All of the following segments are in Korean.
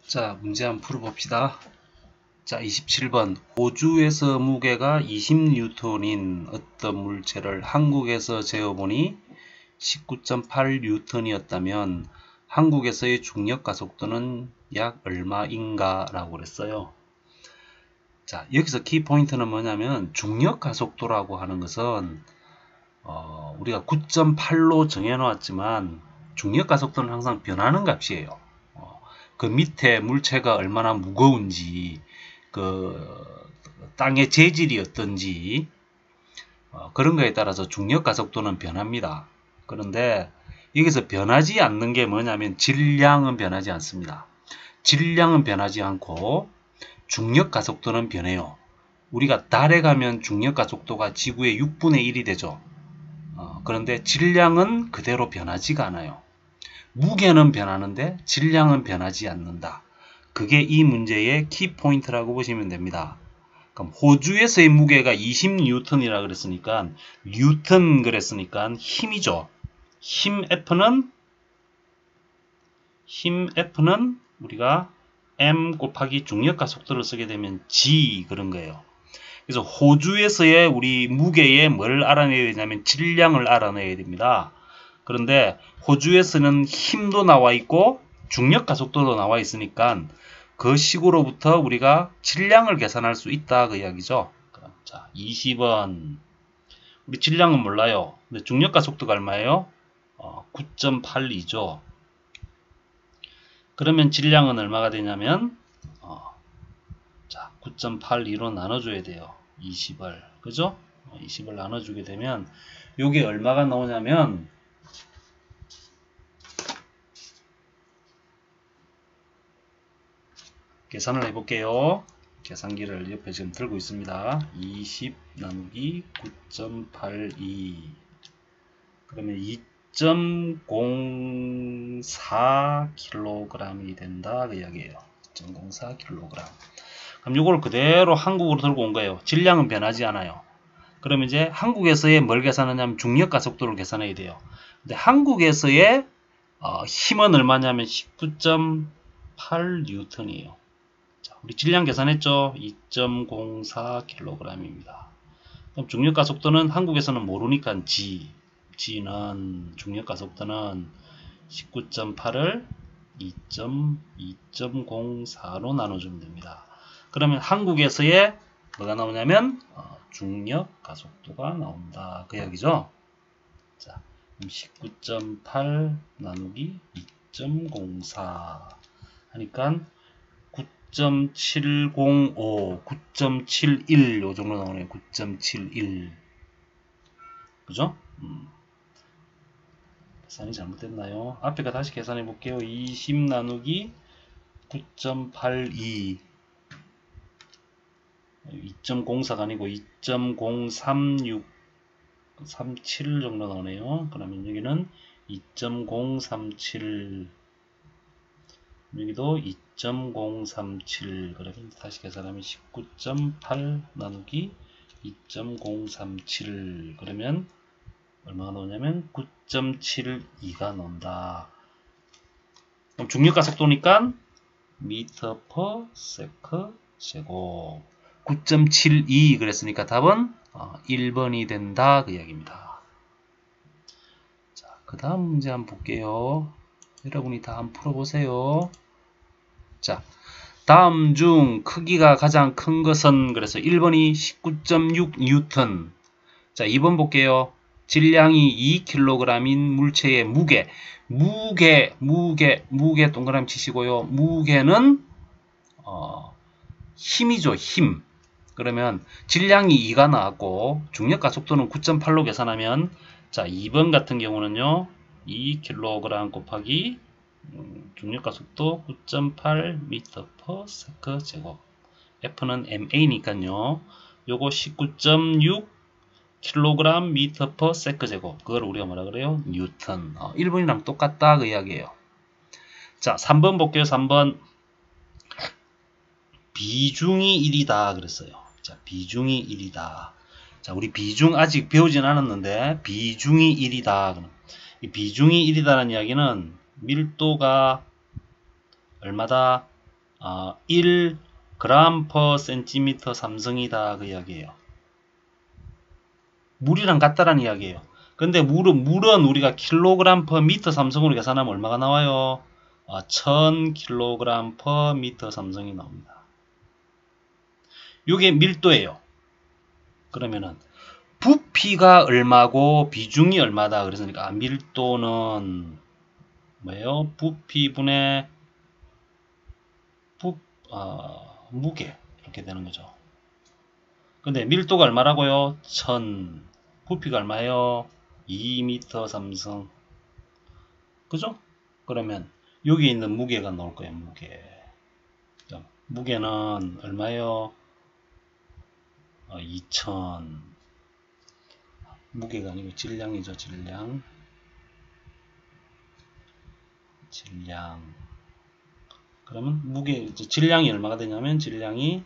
자, 문제 한번 풀어봅시다. 자, 27번. 호주에서 무게가 20뉴턴인 어떤 물체를 한국에서 재어보니 19.8뉴턴이었다면 한국에서의 중력 가속도는 약 얼마인가? 라고 그랬어요. 자, 여기서 키포인트는 뭐냐면 중력 가속도라고 하는 것은 우리가 9.8로 정해놓았지만 중력 가속도는 항상 변하는 값이에요. 그 밑에 물체가 얼마나 무거운지, 그 땅의 재질이 어떤지 그런 거에 따라서 중력 가속도는 변합니다. 그런데 여기서 변하지 않는 게 뭐냐면 질량은 변하지 않습니다. 질량은 변하지 않고 중력 가속도는 변해요. 우리가 달에 가면 중력 가속도가 지구의 6분의 1이 되죠. 그런데 질량은 그대로 변하지가 않아요. 무게는 변하는데 질량은 변하지 않는다. 그게 이 문제의 키포인트라고 보시면 됩니다. 그럼 호주에서의 무게가 20뉴턴이라 그랬으니까 뉴턴 그랬으니까 힘이죠. 힘 F는 우리가 M 곱하기 중력가 속도를 쓰게 되면 G 그런 거예요. 그래서 호주에서의 우리 무게의 뭘 알아내야 되냐면 질량을 알아내야 됩니다. 그런데 호주에서는 힘도 나와 있고 중력 가속도도 나와 있으니까 그 식으로부터 우리가 질량을 계산할 수 있다 그 이야기죠. 자, 20번. 우리 질량은 몰라요. 근데 중력 가속도가 얼마예요? 9.82죠. 그러면 질량은 얼마가 되냐면 자, 9.82로 나눠줘야 돼요. 20을. 그죠? 20을 나눠주게 되면 요게 얼마가 나오냐면 계산을 해볼게요. 계산기를 옆에 지금 들고 있습니다. 20 나누기 9.82 그러면 2.04kg이 된다 그 이야기예요. 2.04kg. 그럼 이걸 그대로 한국으로 들고 온 거예요. 질량은 변하지 않아요. 그러면 이제 한국에서의 뭘 계산하냐면 중력 가속도를 계산해야 돼요. 근데 한국에서의 힘은 얼마냐면 19.8뉴턴이에요. 우리 질량 계산했죠? 2.04kg입니다. 그럼 중력 가속도는 한국에서는 모르니까 G는 중력 가속도는 19.8을 2.04로 나눠주면 됩니다. 그러면 한국에서의 뭐가 나오냐면 중력 가속도가 나온다. 그 이야기죠? 자, 19.8 나누기 2.04 하니까 9.705, 9.71 요 정도 나오네요. 9.71 그죠? 계산이 잘못됐나요? 앞에가 다시 계산해 볼게요. 20 나누기 9.82 2.04가 아니고 2.036 37 정도 나오네요. 그러면 여기는 2.037 여기도 2.037 그러면 다시 계산하면 19.8 나누기 2.037 그러면 얼마가 나오냐면 9.72가 나온다. 그럼 중력가 속도니까 미터 퍼 세크 제곱 9.72 그랬으니까 답은 1번이 된다 그 이야기입니다. 자, 그 다음 문제 한번 볼게요. 여러분이 다 한번 풀어보세요. 자, 다음 중 크기가 가장 큰 것은 그래서 1번이 19.6뉴턴. 자, 2번 볼게요. 질량이 2kg인 물체의 무게 동그라미 치시고요. 무게는 힘이죠. 힘. 그러면 질량이 2가 나왔고 중력가 속도는 9.8로 계산하면 자, 2번 같은 경우는요. 2kg 곱하기 중력가 속도 9.8m/s 제곱 F는 MA니까요. 요거 19.6kg/m/s 제곱 그걸 우리가 뭐라 그래요? 뉴턴. 1번이랑 똑같다 그 이야기예요. 자, 3번 볼게요. 3번 비중이 1이다 그랬어요. 자, 비중이 1이다. 자, 우리 비중 아직 배우진 않았는데 비중이 1이다. 이 비중이 1이다는 이야기는 밀도가 얼마다? 1 g per cm 삼성이다 그 이야기예요. 물이랑 같다라는 이야기예요. 근데 물은 우리가 킬로그램 per 미터 삼성으로 계산하면 얼마가 나와요? 1000kg per 미터 삼성이 나옵니다. 이게 밀도예요. 그러면은 부피가 얼마고 비중이 얼마다 그랬으니까 밀도는 뭐예요? 부피분의 무게 이렇게 되는 거죠. 근데 밀도가 얼마라고요? 1000. 부피가 얼마예요? 2m 삼성. 그죠? 그러면 여기 있는 무게가 나올 거예요. 무게는 얼마예요? 2000. 무게가 아니고 질량이죠. 질량. 그러면 질량이 얼마가 되냐면 질량이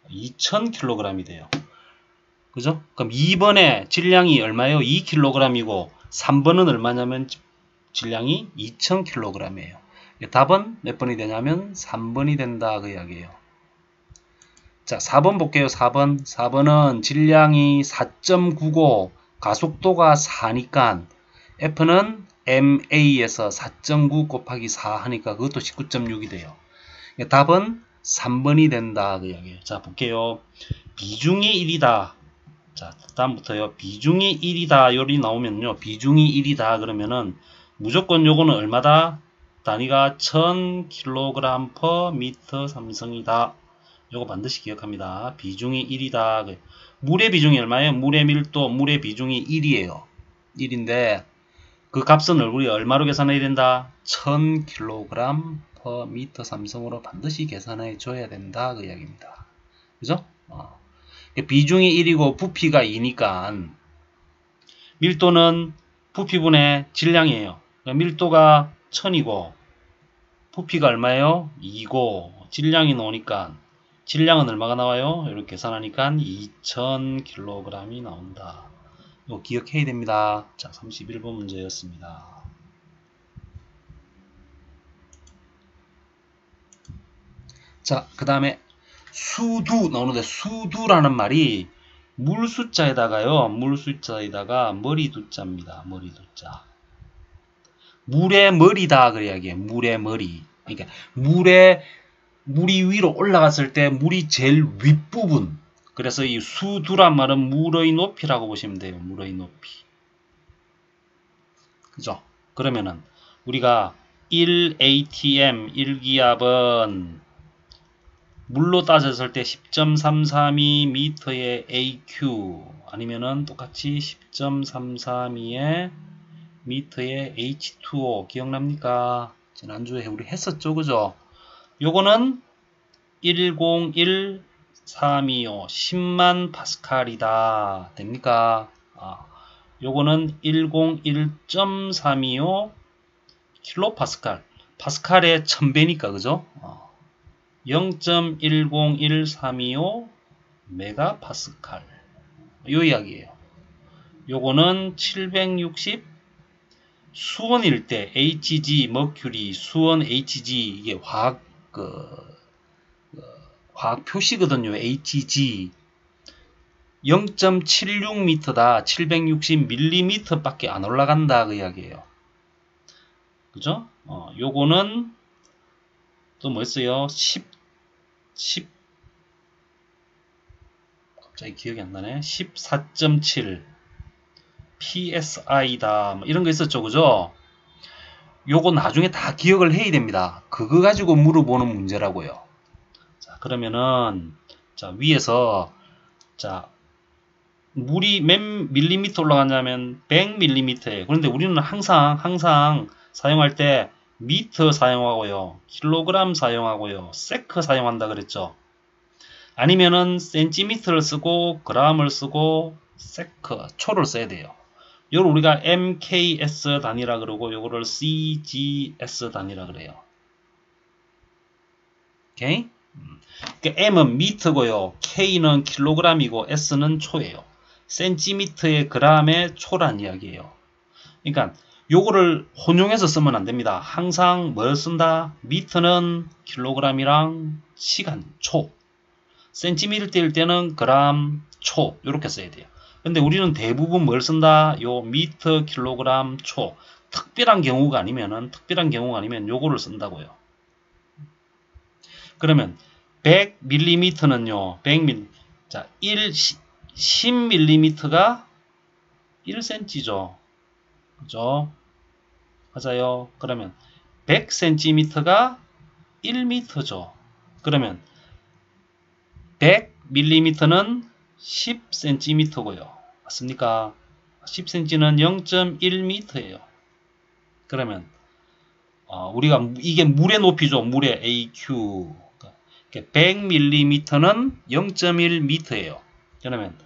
2000kg이 돼요. 그죠? 그럼 2번에 질량이 얼마예요? 2kg이고 3번은 얼마냐면 질량이 2000kg이에요. 답은 몇 번이 되냐면 3번이 된다 그 이야기예요. 자, 4번 볼게요. 4번은 질량이 4.9고 가속도가 4니까 F는 MA에서 4.9 곱하기 4 하니까 그것도 19.6이 돼요. 답은 3번이 된다 그 이야기예요. 자, 볼게요. 비중이 1이다. 자, 다음부터요. 비중이 1이다. 요리 나오면요. 비중이 1이다. 그러면은 무조건 요거는 얼마다? 단위가 1000kg per 미터 삼성이다. 요거 반드시 기억합니다. 비중이 1이다. 물의 비중이 얼마예요? 물의 밀도, 물의 비중이 1이에요. 1인데 그 값은 우리 얼마로 계산해야 된다? 1000kg per 미터 삼성으로 반드시 계산해 줘야 된다. 그 이야기입니다. 그죠? 비중이 1이고 부피가 2니까 밀도는 부피분의 질량이에요. 밀도가 1000이고 부피가 얼마예요? 2고 질량이 나오니까 질량은 얼마가 나와요? 이렇게 계산하니까 2000kg이 나온다. 이거 기억해야 됩니다. 자, 31번 문제였습니다. 자, 그 다음에 수두 나오는데 수두라는 말이 물 숫자에다가요. 물 숫자에다가 머리 두자입니다. 머리 두자. 물의 머리다 그 이야기예요. 물의 머리. 그러니까 물이 위로 올라갔을 때 물이 제일 윗부분. 그래서 이 수두란 말은 물의 높이라고 보시면 돼요. 물의 높이. 그죠? 그러면은 우리가 1atm 1기압은 물로 따졌을 때 10.332m의 AQ 아니면은 똑같이 10.332의 미터의 H2O 기억납니까? 지난주에 우리 했었죠, 그죠? 요거는 101325 10만 파스칼이다. 됩니까? 요거는 101.325 킬로파스칼. 파스칼의 1000배니까, 그죠? 0.101325 메가파스칼. 요 이야기예요. 요거는 760 수원일 때 Hg 머큐리 수원 Hg 이게 화학 표시거든요. Hg 0.76m다. 760mm 밖에 안 올라간다 그 이야기예요. 그죠? 요거는 또 뭐 있어요? 10 갑자기 기억이 안 나네. 14.7 PSI다. 뭐 이런 거 있었죠. 그죠? 요거 나중에 다 기억을 해야 됩니다. 그거 가지고 물어보는 문제라고요. 자, 그러면은 자, 위에서 자, 물이 몇 밀리미터 올라가냐면 100mm예요. 그런데 우리는 항상 사용할 때 미터 사용하고요. 킬로그램 사용하고요. 세크 사용한다 그랬죠. 아니면은 센티미터를 쓰고 그램을 쓰고 세크, 초를 써야 돼요. 이걸 우리가 MKS 단위라 그러고 요거를 CGS 단위라 그래요. 오케이? 그러니까 M은 미터고요. K는 킬로그램이고 S는 초예요. 센티미터의 그램의 초란 이야기예요. 그러니까 요거를 혼용해서 쓰면 안 됩니다. 항상 뭘 쓴다? 미터는 킬로그램이랑 시간, 초. 센티미터일 때는 그램, 초. 이렇게 써야 돼요. 근데 우리는 대부분 뭘 쓴다? 요 미터, 킬로그램, 초. 특별한 경우가 아니면 요거를 쓴다고요. 그러면 100mm는요. 100mm. 자, 10mm가 1cm죠. 그죠? 맞아요. 그러면 100cm가 1m죠. 그러면 100mm는 10cm고요. 맞습니까? 10cm는 0.1m예요. 그러면 우리가 이게 물의 높이죠. 물의 AQ. 100mm는 0.1m예요. 그러면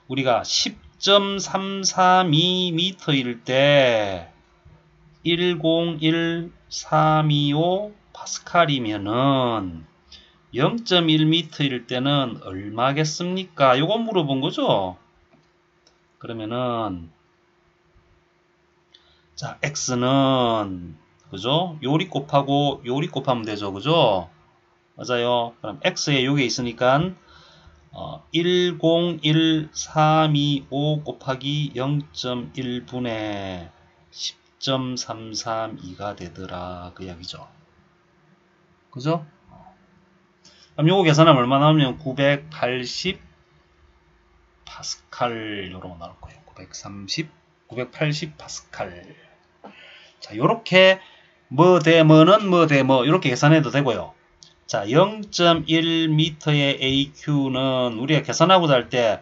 우리가 10.332m일 때 101325 파스칼이면은 0.1m일 때는 얼마겠습니까? 요거 물어본 거죠. 그러면은 자, x는 그죠? 요리 곱하면 되죠. 그죠? 맞아요. 그럼 x에 요게 있으니까 101325 곱하기 0.1분의 10.332가 되더라. 그 이야기죠. 그죠? 그럼 요거 계산하면 얼마 나오면 980 파스칼 요런 거 나올 거예요. 980 파스칼. 자, 요렇게 뭐 대 뭐는 뭐 대 뭐 이렇게 계산해도 되고요. 자, 0.1m의 AQ는 우리가 계산하고자 할 때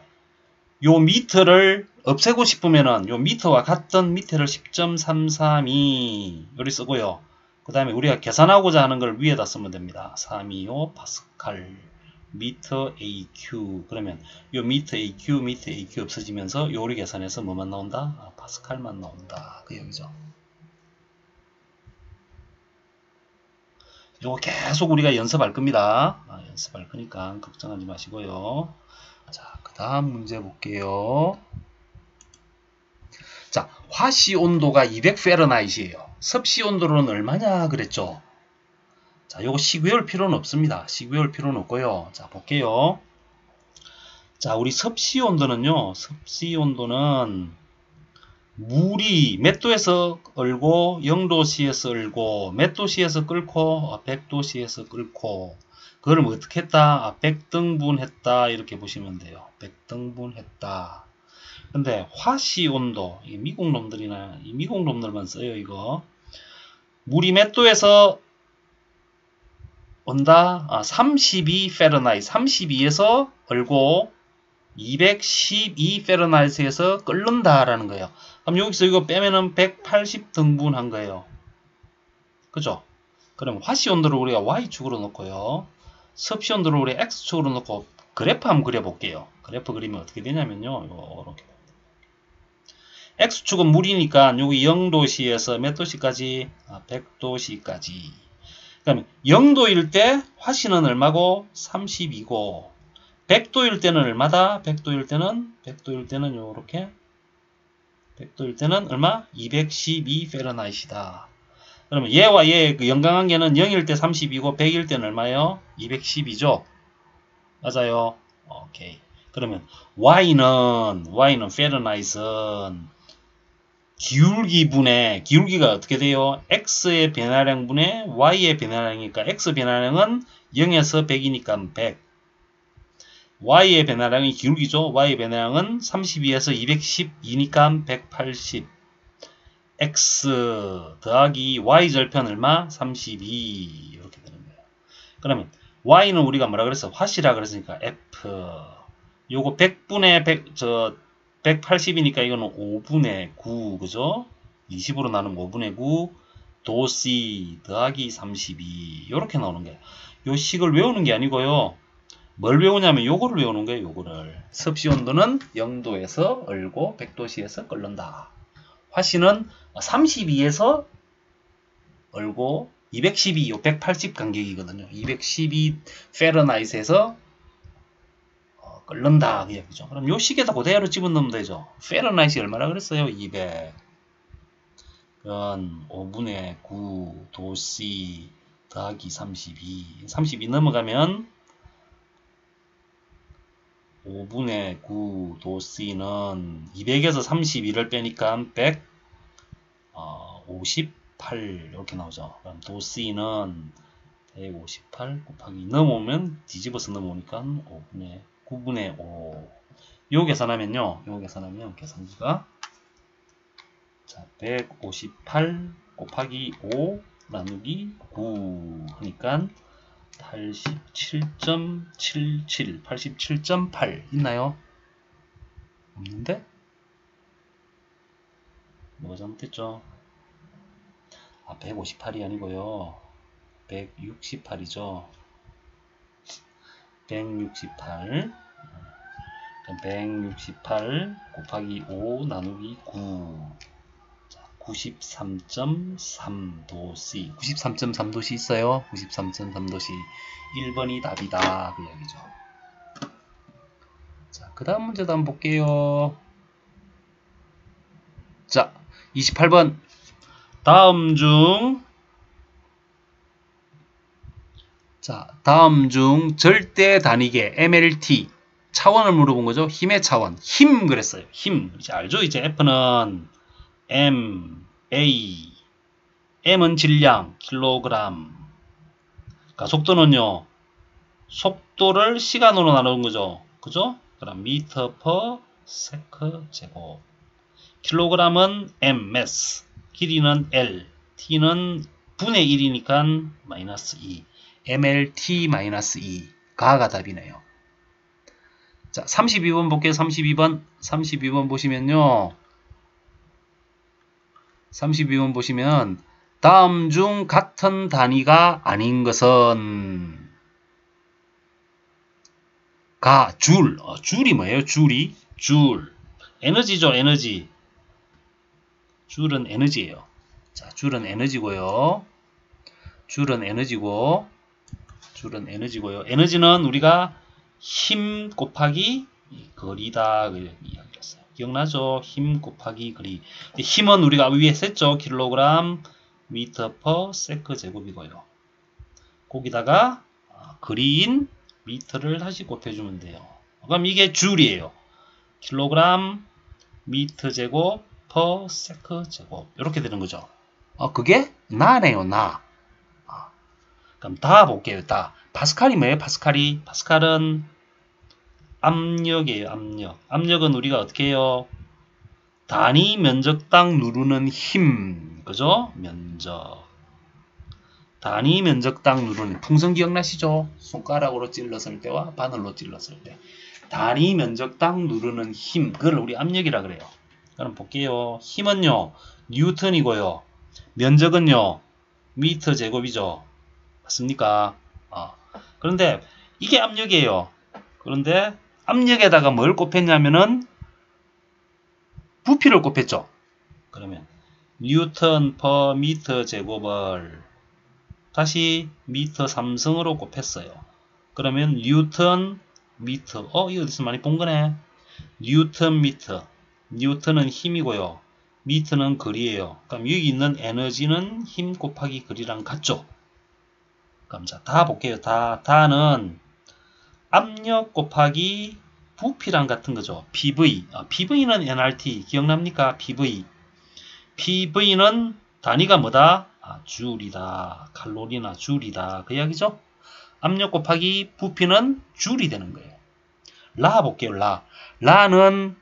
요 미터를 없애고 싶으면은 요 미터와 같던 미터를 10.332 요리 쓰고요. 그 다음에 우리가 계산하고자 하는 걸 위에다 쓰면 됩니다. 325 파스칼 미터 AQ. 그러면 요 미터 AQ 없어지면서 요리 계산해서 뭐만 나온다? 파스칼만 나온다. 그 얘기죠. 요거 계속 우리가 연습할 겁니다. 연습할 거니까 걱정하지 마시고요. 자, 그 다음 문제 볼게요. 자, 화씨 온도가 200페르나이트예요. 섭씨 온도는 얼마냐 그랬죠? 자, 요거 식 외울 필요는 없습니다. 식 외울 필요는 없고요. 자, 볼게요. 자, 우리 섭씨 온도는요. 섭씨 온도는 물이 몇 도에서 얼고 0도씨에서 얼고 몇 도씨에서 끓고 100도씨에서 끓고 그걸 뭐 어떻게 했다? 100등분 했다 이렇게 보시면 돼요. 100등분 했다. 근데 화씨 온도 이 미국 놈들이나 이 미국 놈들만 써요. 이거 물이 몇 도에서 온다? 32페르나이트 32에서 얼고 212페르나이트에서 끓는다라는 거예요. 그럼 여기서 이거 빼면은 180등분 한 거예요. 그죠? 그럼 화씨 온도를 우리가 Y축으로 놓고요. 섭씨 온도를 우리 X축으로 놓고 그래프 한번 그려볼게요. 그래프 그리면 어떻게 되냐면요. 이렇게. X축은 물이니까 여기 0도씨에서 몇 도씨까지? 100도씨까지. 그러면 0도일 때 화씨는 얼마고? 32고 100도일 때는 얼마다? 100도일 때는 요렇게 100도일 때는 얼마? 212페르나이트이다. 그러면 얘와 얘의 그 연관관계는 0일 때 32고 100일 때는 얼마예요? 212죠. 맞아요. 오케이. 그러면 Y는 페르나이트는 기울기가 어떻게 돼요? X의 변화량분의 Y의 변화량이니까 X 변화량은 0에서 100이니까 100. Y의 변화량이 기울기죠. Y의 변화량은 32에서 212니까 180. X 더하기 Y 절편 얼마? 32. 이렇게 되는 거예요. 그러면 Y는 우리가 뭐라 그랬어? 화씨라 그랬으니까 F. 요거 100분의 180이니까 이거는 5분의 9. 그죠? 20으로 나누면 5분의 9. 도C 더하기 32. 이렇게 나오는 거예요. 요 식을 외우는 게 아니고요. 뭘 외우냐면 요거를 외우는 거예요. 요거를. 섭씨 온도는 0도에서 얼고 100도씨에서 끓는다. 화씨는 32에서 얼고 212, 180 간격이거든요. 212 페르나이트에서 끓는다. 그 얘기죠. 그럼 요 식에다 그대로 집어넣으면 되죠. 페르나이트이 얼마나 그랬어요? 200. 5분의 9 도C 더하기 32 넘어가면 5분의 9 도C는 200에서 32를 빼니까 158 이렇게 나오죠. 그럼 도C는 158 곱하기 넘어오면 뒤집어서 넘어오니까 9분의 5. 요 계산하면요. 계산기가 자, 158 곱하기 5 나누기 9 하니까 87.77, 87.8 있나요? 없는데? 뭐가 잘못됐죠? 158이 아니고요. 168이죠. 168 곱하기 5 나누기 9 93.3도씨 93.3도씨 있어요. 93.3도씨 1번이 답이다 그 이야기죠. 자, 그 다음 문제도 한번 볼게요. 자, 28번 다음 중 절대 단위계 MLT 차원을 물어본 거죠. 힘의 차원. 힘 그랬어요. 힘. 이제 알죠? 이제 F는 M, A. M은 질량, 킬로그램. 속도는요. 속도를 시간으로 나누는 거죠. 그죠? 그럼 미터 퍼 세컨 제곱. 킬로그램은 M, mass. 길이는 L. T는 분의 1이니까 마이너스 2. MLT-2가 답이네요. 자, 32번 볼게요. 32번 보시면요. 32번 보시면 다음 중 같은 단위가 아닌 것은 줄. 줄이 뭐예요? 줄. 에너지죠, 에너지. 줄은 에너지예요. 자, 줄은 에너지고요. 에너지는 우리가 힘 곱하기 거리다 그 이야기했어요. 기억나죠? 힘 곱하기 거리. 힘은 우리가 위에 썼죠. 킬로그램 미터 퍼 세컨 제곱이고요. 거기다가 거리인 미터를 다시 곱해주면 돼요. 그럼 이게 줄이에요. 킬로그램 미터 제곱 퍼 세컨 제곱 이렇게 되는 거죠. 그게 나네요. 나. 그럼 다 볼게요. 다. 파스칼이 뭐예요? 파스칼은 압력이에요. 압력은 우리가 어떻게 해요? 단위 면적당 누르는 힘. 그죠? 면적. 단위 면적당 누르는 풍선 기억나시죠? 손가락으로 찔렀을 때와 바늘로 찔렀을 때. 단위 면적당 누르는 힘. 그걸 우리 압력이라 그래요. 그럼 볼게요. 힘은요. 뉴턴이고요. 면적은요. 미터 제곱이죠. 맞습니까? 그런데 이게 압력이에요. 그런데 압력에다가 뭘 곱했냐면은 부피를 곱했죠. 그러면 뉴턴 퍼 미터 제곱을 다시 미터 3승으로 곱했어요. 그러면 뉴턴 미터 이거 어디서 많이 본 거네. 뉴턴 미터. 뉴턴은 힘이고요. 미터는 거리예요. 그럼 여기 있는 에너지는 힘 곱하기 거리랑 같죠. 그럼 자, 다 볼게요. 다는 압력 곱하기 부피랑 같은 거죠. PV. PV는 nRT. 기억납니까? PV. PV는 단위가 뭐다? 줄이다. 칼로리나 줄이다. 그 이야기죠? 압력 곱하기 부피는 줄이 되는 거예요. 라 볼게요. 라는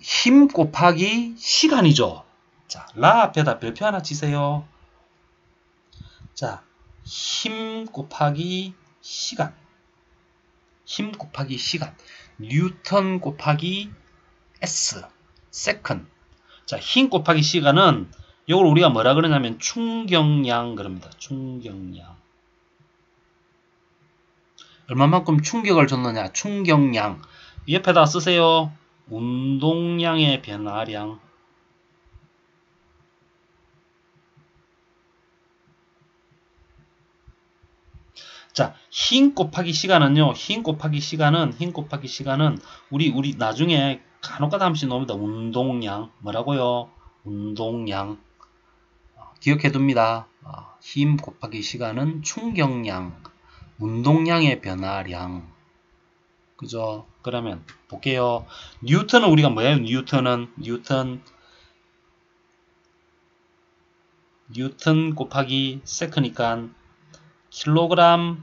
힘 곱하기 시간이죠. 자, 라 앞에다 별표 하나 치세요. 자, 힘 곱하기 시간. 뉴턴 곱하기 S. 세컨. 자, 힘 곱하기 시간은 이걸 우리가 뭐라 그러냐면 충격량 그럽니다. 충격량. 얼마만큼 충격을 줬느냐. 충격량. 옆에다 쓰세요. 운동량의 변화량. 자, 힘 곱하기 시간은요. 힘 곱하기 시간은 우리 나중에 간혹가다 한 번씩 나옵니다. 운동량. 뭐라고요? 운동량. 기억해둡니다. 힘 곱하기 시간은 충격량. 운동량의 변화량. 그죠? 그러면 볼게요. 뉴턴은 우리가 뭐예요? 뉴턴 곱하기 세크니까 킬로그램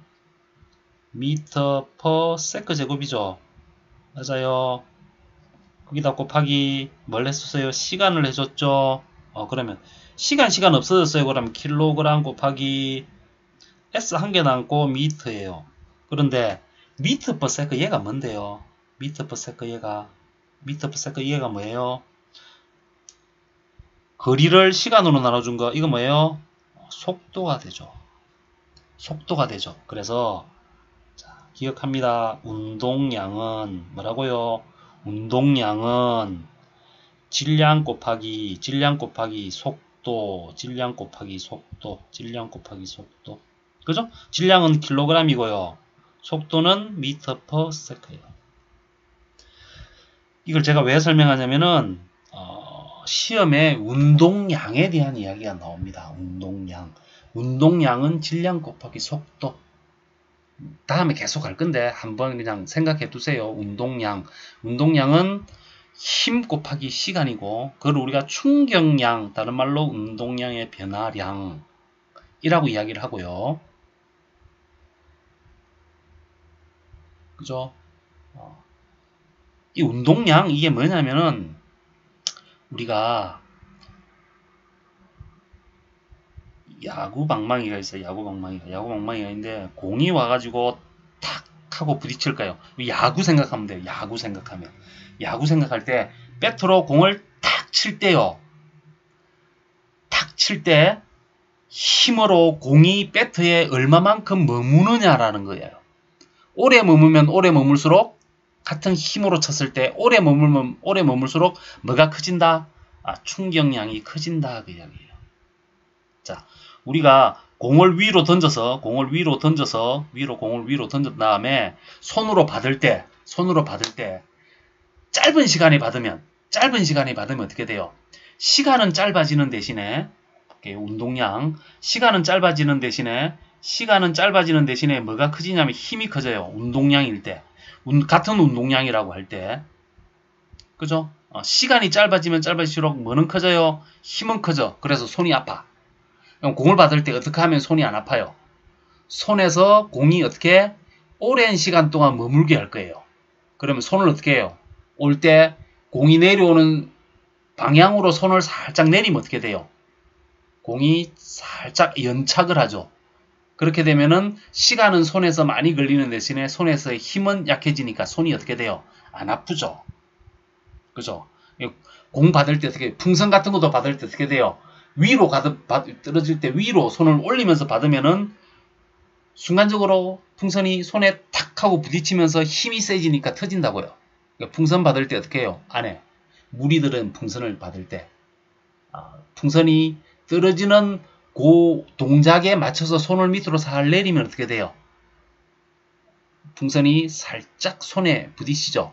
미터 퍼 세크 제곱이죠. 맞아요. 거기다 곱하기 뭘 했었어요? 시간을 해줬죠. 그러면 시간 없어졌어요. 그러면 킬로그램 곱하기 S 한 개 남고 미터예요. 그런데 미터 퍼 세크 얘가 뭔데요? 미터 퍼 세크 얘가 뭐예요? 거리를 시간으로 나눠준 거 이거 뭐예요? 속도가 되죠. 그래서 자, 기억합니다. 운동량은 뭐라고요? 운동량은 질량 곱하기 속도, 그죠? 질량은 킬로그램이고요. 속도는 미터 퍼 세크예요. 이걸 제가 왜 설명하냐면은 시험에 운동량에 대한 이야기가 나옵니다. 운동량은 질량 곱하기 속도. 다음에 계속 할 건데 한번 그냥 생각해 두세요. 운동량은 힘 곱하기 시간이고 그걸 우리가 충격량, 다른 말로 운동량의 변화량이라고 이야기를 하고요. 그죠? 이 운동량 이게 뭐냐면은 우리가 야구방망이가 있어요. 야구방망이가 있는데 공이 와가지고 탁 하고 부딪힐까요? 야구 생각하면 돼요. 야구 생각할 때 배트로 공을 탁 칠 때요. 탁 칠 때 힘으로 공이 배트에 얼마만큼 머무느냐라는 거예요. 오래 머물수록 같은 힘으로 쳤을 때 오래 머물수록 뭐가 커진다? 충격량이 커진다 그 이야기예요. 자, 우리가 공을 위로 던져서 공을 위로 던진 다음에 손으로 받을 때 짧은 시간에 받으면 어떻게 돼요? 시간은 짧아지는 대신에 시간은 짧아지는 대신에 뭐가 커지냐면 힘이 커져요. 운동량일 때. 같은 운동량이라고 할 때. 그죠? 시간이 짧아지면 짧아질수록 뭐는 커져요? 힘은 커져. 그래서 손이 아파. 그럼 공을 받을 때 어떻게 하면 손이 안 아파요? 손에서 공이 어떻게 오랜 시간 동안 머물게 할 거예요. 그러면 손을 어떻게 해요? 올 때 공이 내려오는 방향으로 손을 살짝 내리면 어떻게 돼요? 공이 살짝 연착을 하죠. 그렇게 되면은 시간은 손에서 많이 걸리는 대신에 손에서의 힘은 약해지니까 손이 어떻게 돼요? 안 아프죠. 그죠? 공 받을 때 어떻게 풍선 같은 것도 받을 때 어떻게 돼요? 위로 떨어질 때 위로 손을 올리면서 받으면은 순간적으로 풍선이 손에 탁 하고 부딪히면서 힘이 세지니까 터진다고요. 그러니까 풍선 받을 때 어떻게 해요? 안에 물이 들은 풍선을 받을 때 풍선이 떨어지는 그 동작에 맞춰서 손을 밑으로 살 내리면 어떻게 돼요? 풍선이 살짝 손에 부딪히죠.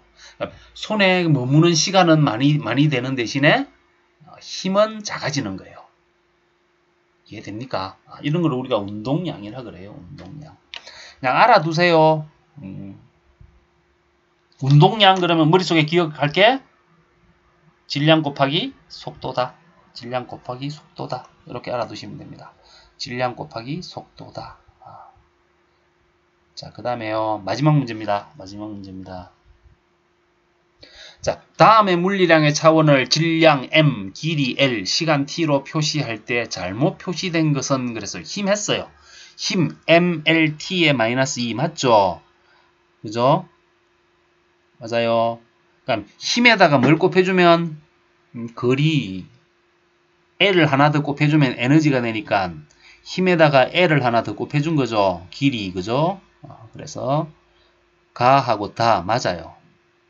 손에 머무는 시간은 많이 되는 대신에 힘은 작아지는 거예요. 이해됩니까? 이런 걸 우리가 운동량이라 그래요. 운동량. 그냥 알아두세요. 운동량 그러면 머릿속에 기억할게. 질량 곱하기 속도다. 이렇게 알아두시면 됩니다. 질량 곱하기 속도다. 자, 그 다음에요. 마지막 문제입니다. 자, 다음에 물리량의 차원을 질량 m, 길이 l, 시간 t로 표시할 때 잘못 표시된 것은 그래서 힘 했어요. 힘 m, l, t의 마이너스 2 맞죠? 그죠? 맞아요. 그러니까 힘에다가 뭘 곱해주면 거리 L을 하나 더 곱해주면 에너지가 되니까 힘에다가 L을 하나 더 곱해준 거죠. 길이, 그죠? 그래서 가하고 다 맞아요.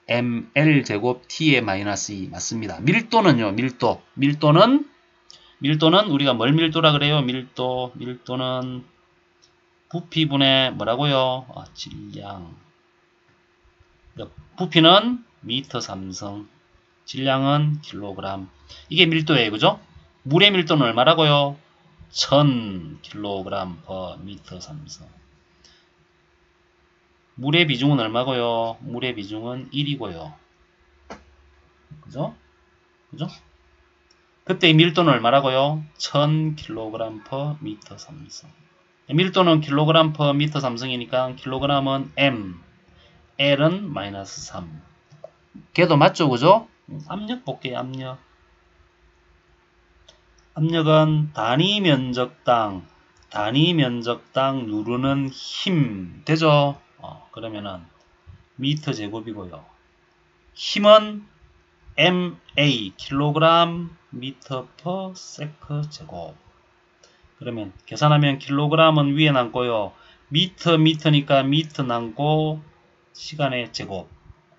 ml 제곱 t의 마이너스 2 맞습니다. 밀도는요. 밀도는 우리가 뭘 밀도라 그래요? 밀도는 부피분의 뭐라고요? 질량. 부피는 미터 삼성. 질량은 킬로그램. 이게 밀도예요. 그죠? 물의 밀도는 얼마라고요? 1000kg/m3. 물의 비중은 얼마고요? 물의 비중은 1이고요. 그죠? 그죠? 그때의 밀도는 얼마라고요? 1000kg/m3. 밀도는 kg/m3이니까 킬로그램은 m, L은 -3. 걔도 맞죠? 그죠? 압력 볼게요. 압력. 압력은 단위 면적당 누르는 힘 되죠? 그러면은 미터 제곱이고요. 힘은 MA 킬로그램 미터 퍼 세크 제곱. 그러면 계산하면 킬로그램은 위에 남고요. 미터니까 미터 남고 시간의 제곱.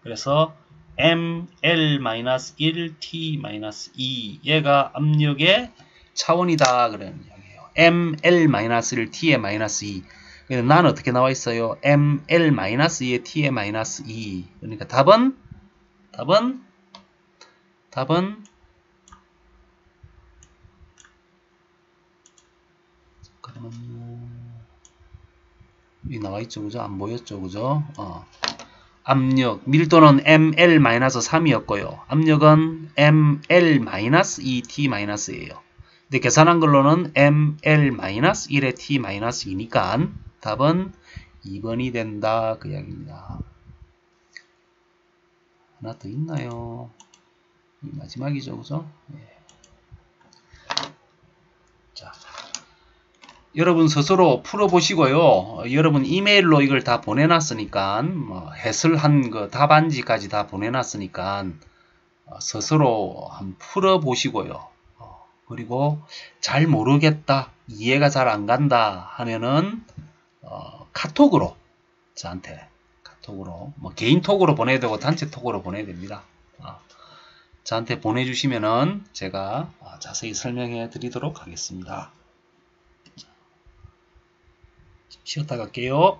그래서 ML-1 T-2 얘가 압력의 차원이다 그런 이야기예요. ML-1 T의 -2. 그래서 나는 어떻게 나와 있어요? ML-2의 T의 -2. 그러니까 답은 잠깐만요. 여기 나와 있죠, 그죠? 안 보였죠, 그죠? 압력, 밀도는 ml-3이었고요. 압력은 ml-2t-예요. 근데 계산한 걸로는 ml-1의 t-2니까 답은 2번이 된다. 그 이야기입니다. 하나 더 있나요? 마지막이죠, 그죠? 네. 자, 여러분 스스로 풀어보시고요. 여러분 이메일로 이걸 다 보내놨으니까 해설한 거 답안지까지 다 보내놨으니까 스스로 한번 풀어보시고요. 그리고 잘 모르겠다, 이해가 잘 안 간다 하면은 카톡으로 저한테 카톡으로 개인톡으로 보내야 되고 단체톡으로 보내야 됩니다. 저한테 보내주시면은 제가 자세히 설명해 드리도록 하겠습니다. 쉬었다 갈게요.